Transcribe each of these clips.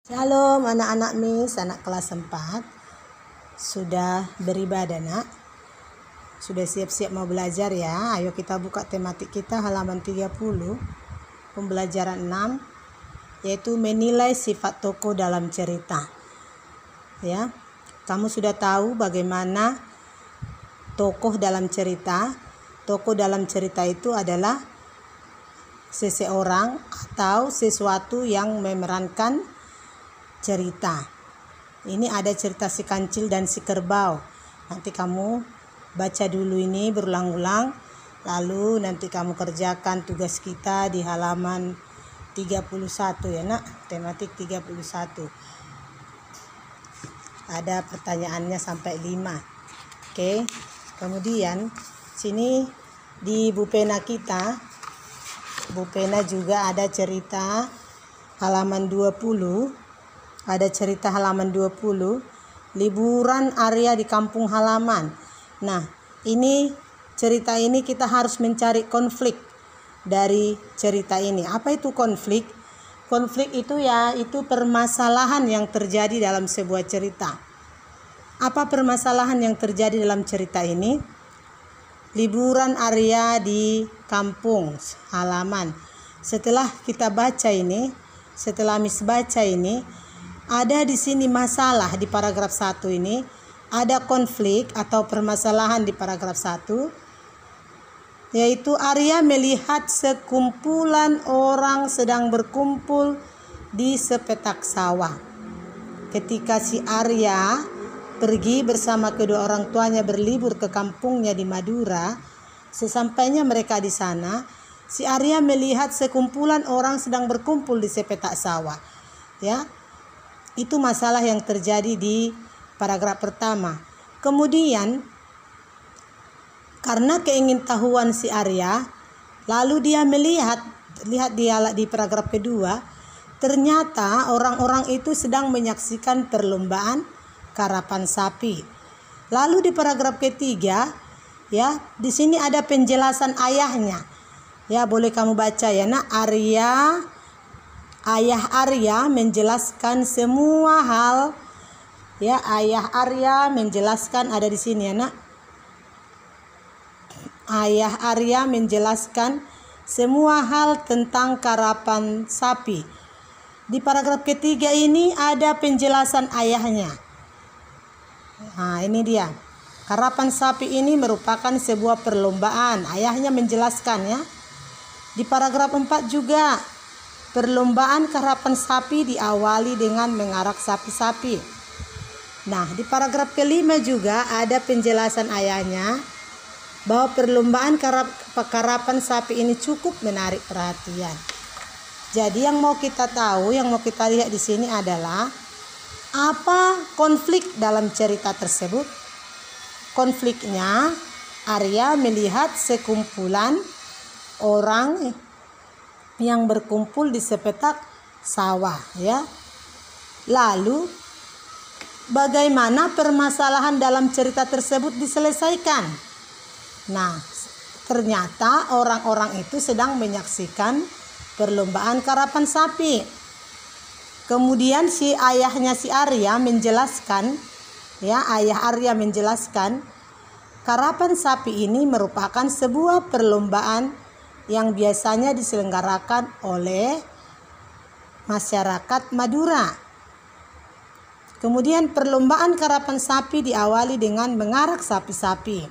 Shalom anak-anak Miss, anak kelas 4. Sudah beribadah nak? Sudah siap-siap mau belajar ya? Ayo kita buka tematik kita halaman 30, pembelajaran 6, yaitu menilai sifat tokoh dalam cerita. Ya, kamu sudah tahu bagaimana tokoh dalam cerita. Tokoh dalam cerita itu adalah seseorang atau sesuatu yang memerankan cerita. Ini ada cerita si kancil dan si kerbau. Nanti kamu baca dulu ini berulang-ulang, lalu nanti kamu kerjakan tugas kita di halaman 31 ya nak, tematik 31. Ada pertanyaannya sampai 5. Oke. Kemudian sini di bupena kita, bupena juga ada cerita halaman 20. Ada cerita halaman 20, liburan Arya di kampung halaman. Nah, ini cerita ini kita harus mencari konflik dari cerita ini. Apa itu konflik? Konflik itu itu permasalahan yang terjadi dalam sebuah cerita. Apa permasalahan yang terjadi dalam cerita ini? Liburan Arya di kampung halaman. Setelah kita baca ini, setelah Miss baca ini, ada di sini masalah di paragraf 1 ini, ada konflik atau permasalahan di paragraf 1, yaitu Arya melihat sekumpulan orang sedang berkumpul di sepetak sawah. Ketika si Arya pergi bersama kedua orang tuanya berlibur ke kampungnya di Madura, sesampainya mereka di sana, si Arya melihat sekumpulan orang sedang berkumpul di sepetak sawah. Ya. Itu masalah yang terjadi di paragraf pertama. Kemudian karena keingintahuan si Arya, lalu dia lihat di paragraf kedua, ternyata orang-orang itu sedang menyaksikan perlombaan karapan sapi. Lalu di paragraf ketiga, ya, di sini ada penjelasan ayahnya. Ya, boleh kamu baca ya, nak. Ayah Arya menjelaskan semua hal. Ya, ayah Arya menjelaskan, ada di sini ya nak. Ayah Arya menjelaskan semua hal tentang karapan sapi. Di paragraf ketiga ini ada penjelasan ayahnya. Nah, ini dia. Karapan sapi ini merupakan sebuah perlombaan. Ayahnya menjelaskan ya. Di paragraf 4 juga, perlombaan karapan sapi diawali dengan mengarak sapi-sapi. Nah, di paragraf kelima juga ada penjelasan ayahnya bahwa perlombaan karapan sapi ini cukup menarik perhatian. Jadi yang mau kita tahu, yang mau kita lihat di sini adalah apa konflik dalam cerita tersebut. Konfliknya, Arya melihat sekumpulan orang yang berkumpul di sepetak sawah ya. Lalu bagaimana permasalahan dalam cerita tersebut diselesaikan? Nah, ternyata orang-orang itu sedang menyaksikan perlombaan karapan sapi. Kemudian si ayahnya si Arya menjelaskan, ya, ayah Arya menjelaskan karapan sapi ini merupakan sebuah perlombaan yang biasanya diselenggarakan oleh masyarakat Madura. Kemudian perlombaan karapan sapi diawali dengan mengarak sapi-sapi.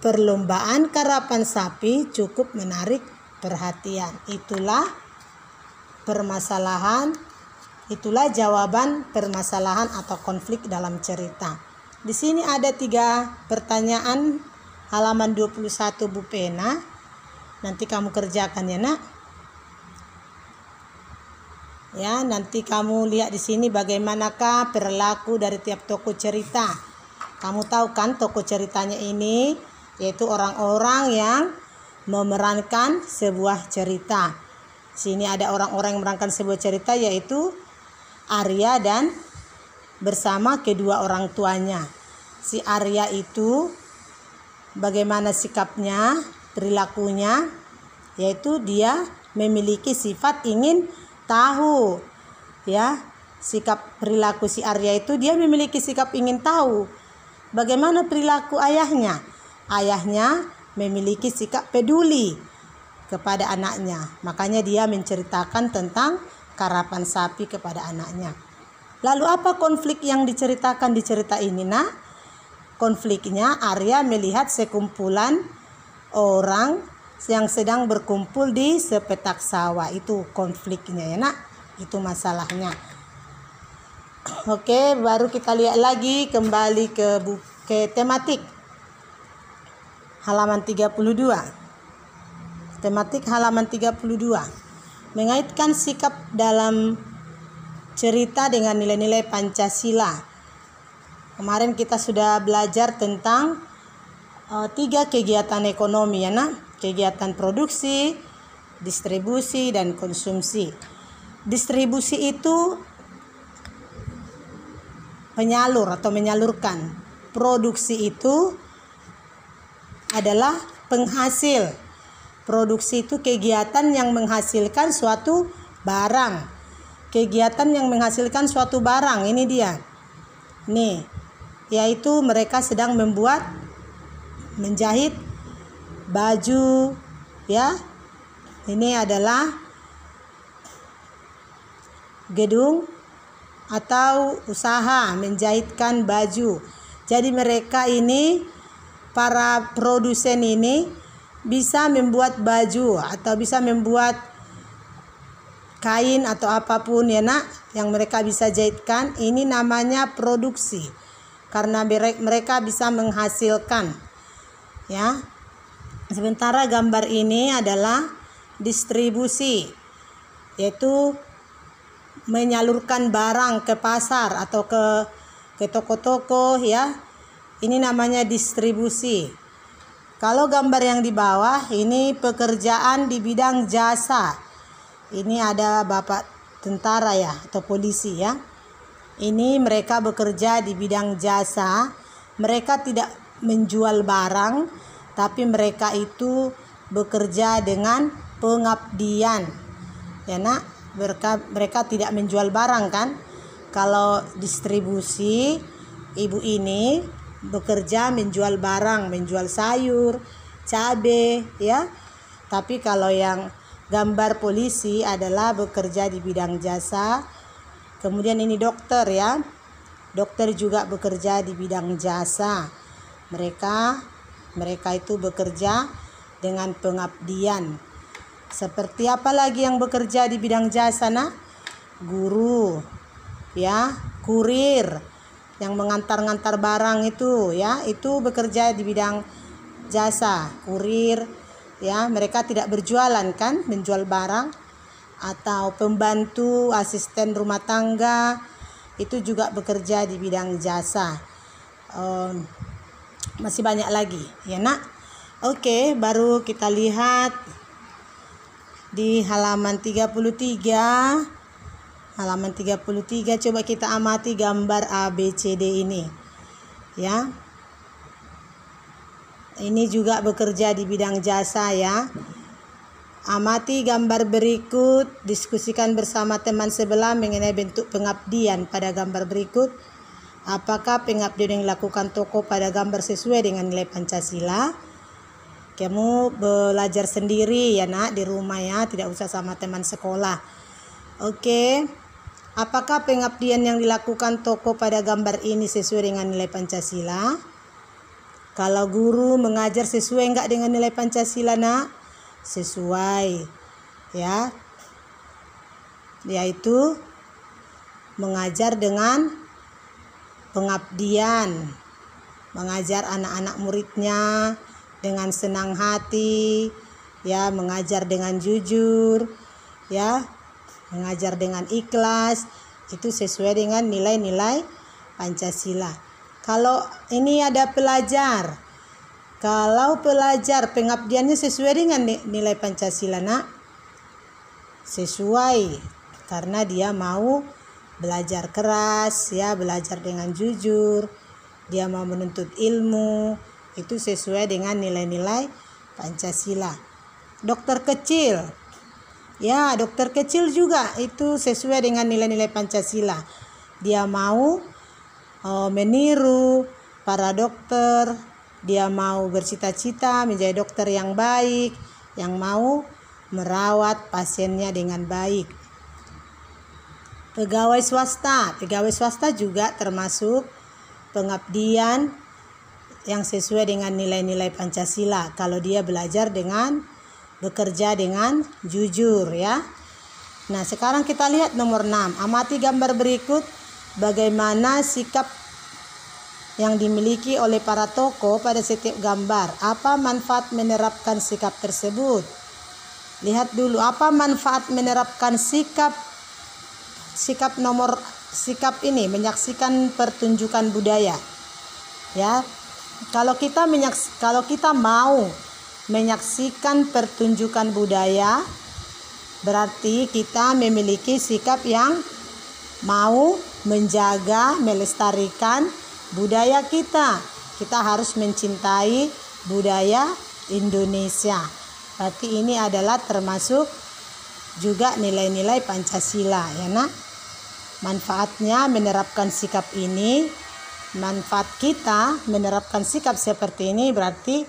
Perlombaan karapan sapi cukup menarik perhatian. Itulah permasalahan, itulah jawaban permasalahan atau konflik dalam cerita. Di sini ada 3 pertanyaan halaman 21 bupena. Nanti kamu kerjakan ya nak. Ya, nanti kamu lihat di sini bagaimanakah perilaku dari tiap tokoh cerita. Kamu tahu kan tokoh ceritanya ini yaitu orang-orang yang memerankan sebuah cerita. Sini ada orang-orang yang memerankan sebuah cerita, yaitu Arya dan bersama kedua orang tuanya. Si Arya itu bagaimana sikapnya, perilakunya, yaitu dia memiliki sifat ingin tahu, ya. Sikap perilaku si Arya itu dia memiliki sikap ingin tahu bagaimana perilaku ayahnya. Ayahnya memiliki sikap peduli kepada anaknya. Makanya dia menceritakan tentang karapan sapi kepada anaknya. Lalu apa konflik yang diceritakan di cerita ini, nak? Konfliknya Arya melihat sekumpulan orang yang sedang berkumpul di sepetak sawah. Itu konfliknya, ya nak. Itu masalahnya. Oke, baru kita lihat lagi kembali ke tematik. Halaman 32. Tematik halaman 32. Mengaitkan sikap dalam cerita dengan nilai-nilai Pancasila. Kemarin kita sudah belajar tentang 3 kegiatan ekonomi, ya nak. Kegiatan produksi, distribusi, dan konsumsi. Distribusi itu penyalur atau menyalurkan. Produksi itu adalah penghasil. Produksi itu kegiatan yang menghasilkan suatu barang. Kegiatan yang menghasilkan suatu barang, ini dia. Nih, yaitu mereka sedang menjahit baju, ya. Ini adalah gedung atau usaha menjahitkan baju. Jadi mereka ini, para produsen ini bisa membuat baju atau bisa membuat kain atau apapun, ya nak, yang mereka bisa jahitkan. Ini namanya produksi karena mereka bisa menghasilkan, ya. Sementara gambar ini adalah distribusi, yaitu menyalurkan barang ke pasar atau ke toko-toko, ya. Ini namanya distribusi. Kalau gambar yang di bawah ini pekerjaan di bidang jasa. Ini ada bapak tentara, ya, atau polisi, ya. Ini mereka bekerja di bidang jasa. Mereka tidak menjual barang, tapi mereka itu bekerja dengan pengabdian, ya nak. Mereka tidak menjual barang, kan. Kalau distribusi, ibu ini bekerja menjual barang, menjual sayur, cabai, ya. Tapi kalau yang gambar polisi adalah bekerja di bidang jasa. Kemudian ini dokter, ya. Dokter juga bekerja di bidang jasa. Mereka itu bekerja dengan pengabdian. Seperti apa lagi yang bekerja di bidang jasa, nak? Guru, ya, kurir yang mengantar-ngantar barang itu, ya, itu bekerja di bidang jasa. Kurir, ya, mereka tidak berjualan, kan, menjual barang. Atau pembantu, asisten rumah tangga, itu juga bekerja di bidang jasa. Masih banyak lagi, ya nak. Oke, baru kita lihat di halaman 33. Halaman 33, coba kita amati gambar ABCD ini, ya. Ini juga bekerja di bidang jasa, ya. Amati gambar berikut, diskusikan bersama teman sebelah mengenai bentuk pengabdian pada gambar berikut. Apakah pengabdian yang dilakukan tokoh pada gambar sesuai dengan nilai Pancasila? Kamu belajar sendiri, ya nak, di rumah, ya, tidak usah sama teman sekolah. Oke. Apakah pengabdian yang dilakukan tokoh pada gambar ini sesuai dengan nilai Pancasila? Kalau guru mengajar sesuai enggak dengan nilai Pancasila, nak? Sesuai, ya. Yaitu mengajar dengan pengabdian, mengajar anak-anak muridnya dengan senang hati, ya, mengajar dengan jujur, ya, mengajar dengan ikhlas. Itu sesuai dengan nilai-nilai Pancasila. Kalau ini ada pelajar, kalau pelajar pengabdiannya sesuai dengan nilai Pancasila, nak? Sesuai, karena dia mau belajar keras, ya, belajar dengan jujur, dia mau menuntut ilmu. Itu sesuai dengan nilai-nilai Pancasila. Dokter kecil, Ya, dokter kecil juga itu sesuai dengan nilai-nilai Pancasila. Dia mau meniru para dokter, dia mau bercita-cita menjadi dokter yang baik, yang mau merawat pasiennya dengan baik. Pegawai swasta juga termasuk pengabdian yang sesuai dengan nilai-nilai Pancasila. Kalau dia bekerja dengan jujur ya. Nah, sekarang kita lihat nomor 6. Amati gambar berikut bagaimana sikap yang dimiliki oleh para tokoh pada setiap gambar. Apa manfaat menerapkan sikap tersebut? Lihat dulu apa manfaat menerapkan sikap ini, menyaksikan pertunjukan budaya. Ya. Kalau kita mau menyaksikan pertunjukan budaya, berarti kita memiliki sikap yang mau menjaga, melestarikan budaya kita. Kita harus mencintai budaya Indonesia. Berarti ini adalah termasuk juga nilai-nilai Pancasila ya nak. Manfaatnya menerapkan sikap ini, manfaat kita menerapkan sikap seperti ini berarti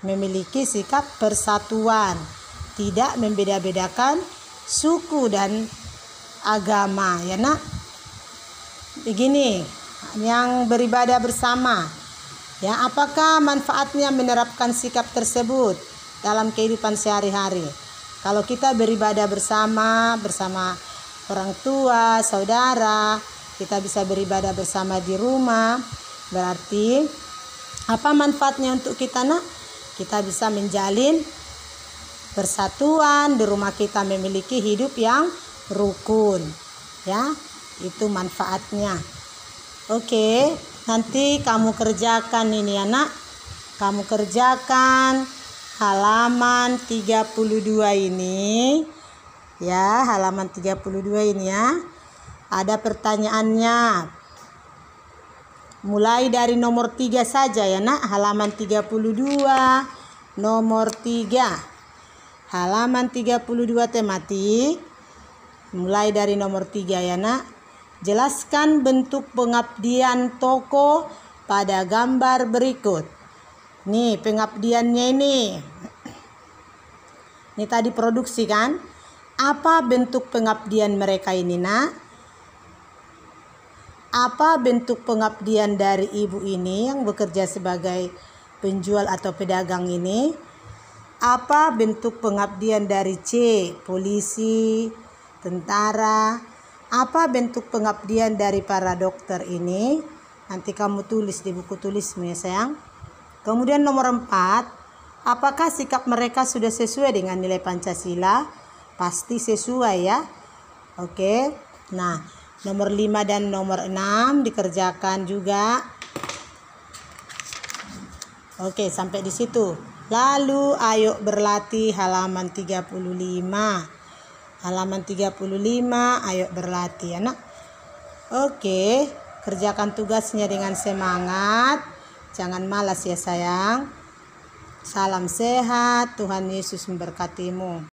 memiliki sikap persatuan, tidak membeda-bedakan suku dan agama ya nak. Begini, yang beribadah bersama ya, apakah manfaatnya menerapkan sikap tersebut dalam kehidupan sehari-hari? Kalau kita beribadah bersama orang tua, saudara, kita bisa beribadah bersama di rumah, berarti apa manfaatnya untuk kita nak? Kita bisa menjalin persatuan, di rumah kita memiliki hidup yang rukun ya, itu manfaatnya. Oke, nanti kamu kerjakan ini anak, kamu kerjakan halaman 32 ini ya, halaman 32 ini ya. Ada pertanyaannya. Mulai dari nomor 3 saja ya nak, halaman 32 nomor 3. Halaman 32 tematik. Mulai dari nomor 3 ya nak. Jelaskan bentuk pengabdian tokoh pada gambar berikut. Nih pengabdiannya ini. Ini tadi produksi kan? Apa bentuk pengabdian mereka ini nak? Apa bentuk pengabdian dari ibu ini yang bekerja sebagai penjual atau pedagang ini? Apa bentuk pengabdian dari C, polisi, tentara? Apa bentuk pengabdian dari para dokter ini? Nanti kamu tulis di buku tulismu ya sayang. Kemudian nomor 4, apakah sikap mereka sudah sesuai dengan nilai Pancasila? Pasti sesuai ya. Oke. Nah, nomor 5 dan nomor 6 dikerjakan juga. Oke, sampai di situ. Lalu ayo berlatih halaman 35. Halaman 35, ayo berlatih anak. Oke, kerjakan tugasnya dengan semangat. Jangan malas ya sayang. Salam sehat, Tuhan Yesus memberkatimu.